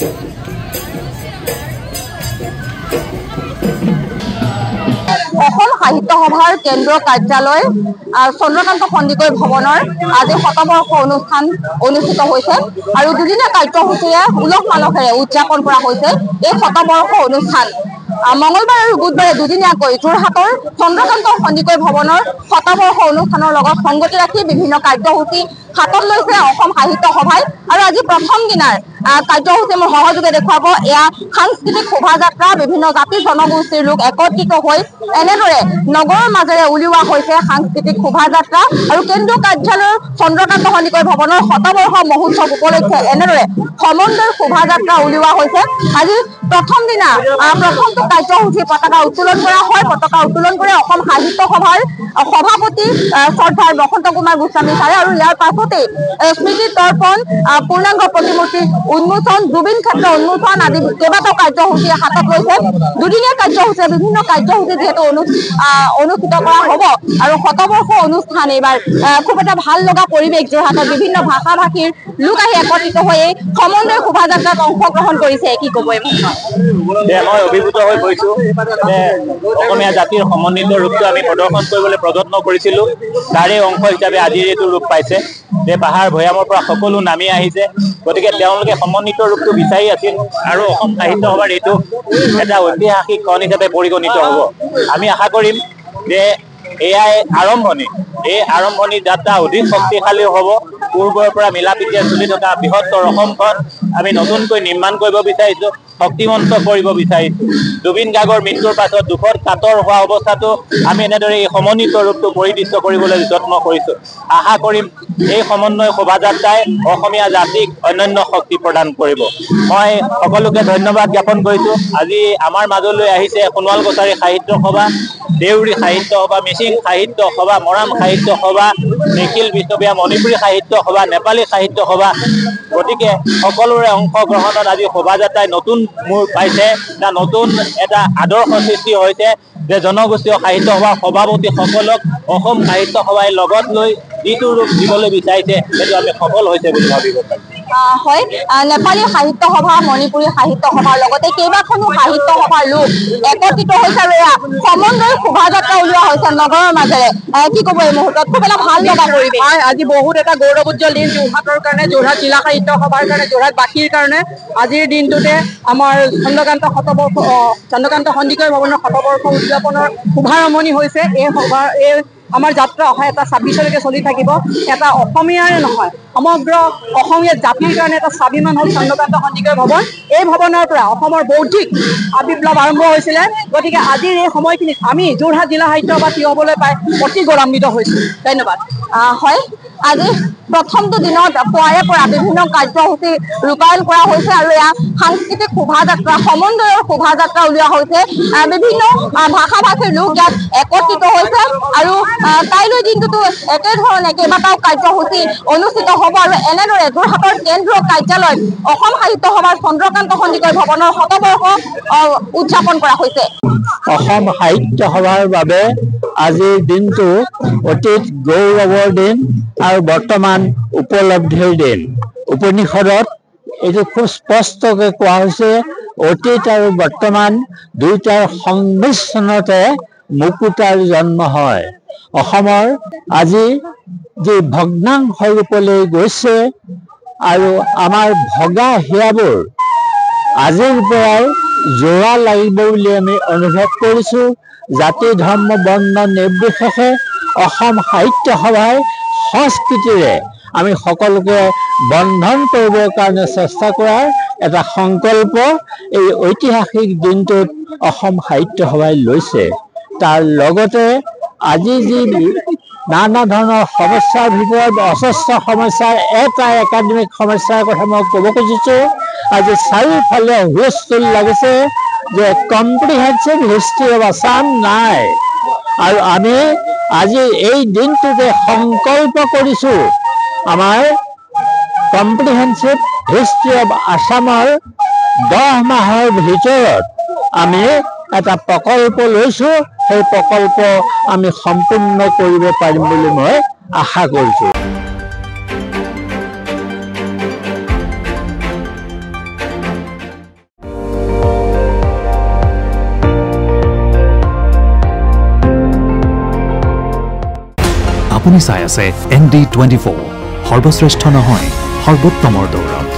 অসম সাহিত্য সভাৰ কেন্দ্ৰীয় কাৰ্যালয় চন্দ্ৰকান্ত সন্দিকৈ ভৱনৰ আজি শতবৰ্ষ অনুষ্ঠান অনুষ্ঠিত হৈছে আৰু দুদিনীয়া কাৰ্যসূচীৰে উলহ মালহেৰে উদযাপন কৰা হৈছে এই শতবৰ্ষ অনুষ্ঠান। মঙলবাৰ আৰু বুধবাৰে দুদিনীয়াকৈ যোৰহাটৰ চন্দ্ৰকান্ত সন্দিকৈ ভৱনৰ শতবৰ্ষ অনুষ্ঠানৰ লগত সংগতি ৰাখি বিভিন্ন কাৰ্যসূচী হাতত লৈছে অসম সাহিত্য সভাই আৰু আজি প্ৰথম দিনাৰ কাৰ্যসূচী মোৰ সহযোগে দেখুৱাব এয়া সাংস্কৃতিক শোভাযাত্ৰা। বিভিন্ন জাতি জনগোষ্ঠীৰ লোক একত্ৰিত হৈ এনেদৰে নগৰৰ মাজেৰে উলিওৱা হৈছে সাংস্কৃতিক শোভাযাত্ৰা আৰু কেন্দ্ৰীয় কাৰ্যালয়ৰ চন্দ্ৰকান্ত সন্দিকৈ ভৱনৰ শতবৰ্ষ মহোৎসৱ উপলক্ষে এনেদৰে সমন্বয় শোভাযাত্ৰা উলিওৱা হৈছে। আজি প্ৰথম দিনা প্ৰথমটো কাৰ্যসূচী পতাকা উত্তোলন কৰা হয়। পতাকা উত্তোলন কৰি অসম সাহিত্য সভাৰ সভাপতি শ্ৰদ্ধাৰ বসন্ত কুমাৰ গোস্বামী ছাৰে আৰু ইয়াৰ পাছতে স্মৃতি তৰ্পণ, পূৰ্ণাংগ প্ৰতিমূৰ্তি উন্মোচন, জুবিন ক্ষেত্ৰ উন্মোচন আদি কেইবাটাও কাৰ্যসূচী হাতত লৈছে। দুদিনীয়া কাৰ্যসূচী বিভিন্ন কাৰ্যসূচী যিহেতু অনুষ্ঠিত কৰা হ'ব আৰু শতবৰ্ষ অনুষ্ঠান এইবাৰ খুব এটা ভাল লগা পৰিৱেশ। যোৰহাটত বিভিন্ন ভাষা ভাষীৰ লোক আহি একত্ৰিত হৈ এই সমন্বয় শোভাযাত্ৰাত অংশগ্ৰহণ কৰিছে। কি ক'ব এই মই অভিভূত হৈ পৰিছোঁ যে অসমীয়া জাতিৰ সমন্বিত ৰূপটো আমি প্ৰদৰ্শন কৰিবলৈ প্ৰযত্ন কৰিছিলোঁ। তাৰে অংশ হিচাপে আজিৰ এইটো ৰূপ পাইছে যে পাহাৰ ভৈয়ামৰ পৰা সকলো নামি আহিছে। গতিকে তেওঁলোকে সমন্বিত ৰূপটো বিচাৰি আছিল আৰু অসম সাহিত্য সভাৰ এইটো এটা ঐতিহাসিক ক্ষণ হিচাপে পৰিগণিত হ'ব। আমি আশা কৰিম যে এয়াই আৰম্ভণি, এই আৰম্ভণি যাত্ৰা অধিক শক্তিশালী হ'ব। পূৰ্বৰ পৰা মিলা প্ৰীতিৰে চলি থকা বৃহত্তৰ অসমখন আমি নতুনকৈ নিৰ্মাণ কৰিব বিচাৰিছোঁ, শক্তিমন্ত কৰিব বিচাৰিছোঁ। জুবিন গাৰ্গৰ মৃত্যুৰ পাছত দুখত কাতৰ হোৱা অৱস্থাটো আমি এনেদৰে এই সমন্বিত ৰূপটো পৰিদৃষ্ট কৰিবলৈ যত্ন কৰিছোঁ। আশা কৰিম এই সমন্বয় শোভাযাত্ৰাই অসমীয়া জাতিক অন্যান্য শক্তি প্ৰদান কৰিব। মই সকলোকে ধন্যবাদ জ্ঞাপন কৰিছোঁ। আজি আমাৰ মাজলৈ আহিছে সোণোৱাল কছাৰী সাহিত্য সভা, দেউৰী সাহিত্য সভা, মিচিং সাহিত্য সভা, মৰাণ সাহিত্য সভা, নিখিল বিষ্ণুপ্ৰিয়া মণিপুৰী সাহিত্য সভা, নেপালী সাহিত্য সভা। গতিকে সকলোৰে অংশগ্ৰহণত আজি শোভাযাত্ৰাই নতুন মূৰ পাইছে, এটা নতুন এটা আদৰ্শ সৃষ্টি হৈছে যে জনগোষ্ঠীয় সাহিত্য সভাৰ সভাপতিসকলক অসম সাহিত্য সভাই লগত লৈ যিটো ৰূপ দিবলৈ বিচাৰিছে সেইটো আমি সফল হৈছে বুলি ভাবিব পাৰোঁ। হয়, নেপালী সাহিত্য সভা, মণিপুৰী সাহিত্য সভাৰ লগতে কেইবাখনো সাহিত্য সভাৰ লোক একত্ৰিত হৈছে আৰু এয়া সমন্বয় শোভাযাত্ৰা উলিওৱা হৈছে নগৰৰ মাজেৰে। কি ক'ব এই মুহূৰ্তত? খুব এটা ভাল লগা পৰিৱেশ। আজি বহুত এটা গৌৰৱোজ্জ্বল দিন যোৰহাটৰ কাৰণে, যোৰহাট জিলা সাহিত্য সভাৰ কাৰণে, যোৰহাটবাসীৰ কাৰণে। আজিৰ দিনটোতে আমাৰ চন্দ্ৰকান্ত সন্দিকৈ ভৱনৰ শতবৰ্ষ উদযাপনৰ শুভাৰম্ভণি হৈছে। এই আমাৰ যাত্ৰা অহা এটা 26লৈকে চলি থাকিব। এটা অসমীয়াৰে নহয় সমগ্ৰ অসমীয়া জাতিৰ কাৰণে এটা স্বাভিমান হ'ল চন্দ্ৰকান্ত সন্দিকৈ ভৱন। এই ভৱনৰ পৰা অসমৰ বৌদ্ধিক বিপ্লৱ আৰম্ভ হৈছিলে। গতিকে আজিৰ এই সময়খিনিত আমি যোৰহাট জিলা সাহিত্য সভা থিয় হ'বলৈ পাই অতি গৌৰৱান্বিত হৈছোঁ। ধন্যবাদ। হয়, আজি প্ৰথমটো দিনত পুৱাৰে পৰা বিভিন্ন কাৰ্যসূচী ৰূপায়ণ কৰা হৈছে আৰু এয়া সাংস্কৃতিক শোভাযাত্ৰা, সমন্বয়ৰ শোভাযাত্ৰা উলিওৱা হৈছে। বিভিন্ন ভাষা ভাষীৰ লোক ইয়াত একত্ৰিত হৈছে আৰু কাইলৈ দিনটোতো একেধৰণে কেইবাটাও কাৰ্যসূচী অনুষ্ঠিত হ'ব আৰু এনেদৰে যোৰহাটৰ কেন্দ্ৰীয় কাৰ্যালয়ত অসম সাহিত্য সভাৰ চন্দ্ৰকান্ত সন্দিকৈ ভৱনৰ শতবৰ্ষ উদযাপন কৰা হৈছে। অসম সাহিত্য সভাৰ বাবে আজিৰ দিনটো অতীত গৌৰৱৰ দিন আৰু বৰ্তমান উপলব্ধিৰ দিন। উপনিষদত এইটো খুব স্পষ্টকৈ কোৱা হৈছে অতীত আৰু বৰ্তমান দুয়োটাৰ সংমিশ্ৰণতে মুকুতাৰ জন্ম হয়। অসমৰ আজি যি ভগ্নাংশ ৰূপলৈ গৈছে আৰু আমাৰ ভগা হিয়াবোৰ আজিৰ পৰাই জোৰা লাগিব বুলি আমি অনুভৱ কৰিছোঁ। জাতি ধৰ্ম বৰ্ণ নিৰ্বিশেষে অসম সাহিত্য সভাই সংস্কৃতিৰে আমি সকলোকে বন্ধন কৰিবৰ কাৰণে চেষ্টা কৰাৰ এটা সংকল্প এই ঐতিহাসিক দিনটোত অসম সাহিত্য সভাই লৈছে। তাৰ লগতে আজি যি নানা ধৰণৰ সমস্যাৰ ভিতৰত অজস্ৰ সমস্যাৰ এটা একাডেমিক সমস্যাৰ কথা মই ক'ব খুজিছোঁ। আজি চাৰিওফালে হুলস্থুল লাগিছে যে কম্প্ৰিহেনচিভ হিষ্ট্ৰী অফ আছাম নাই আৰু আমি আজি এই দিনটোতে সংকল্প কৰিছোঁ আমাৰ কম্প্ৰিহেনচিভ হিষ্ট্ৰী অফ আছামৰ 10 মাহৰ ভিতৰত আমি এটা প্ৰকল্প লৈছোঁ। সেই প্ৰকল্প আমি সম্পূৰ্ণ কৰিব পাৰিম বুলি মই আশা কৰিছোঁ। আপুনি চাই আছে ND24 সৰ্বশ্ৰেষ্ঠ নহয় সৰ্বোত্তমৰ দৌৰত।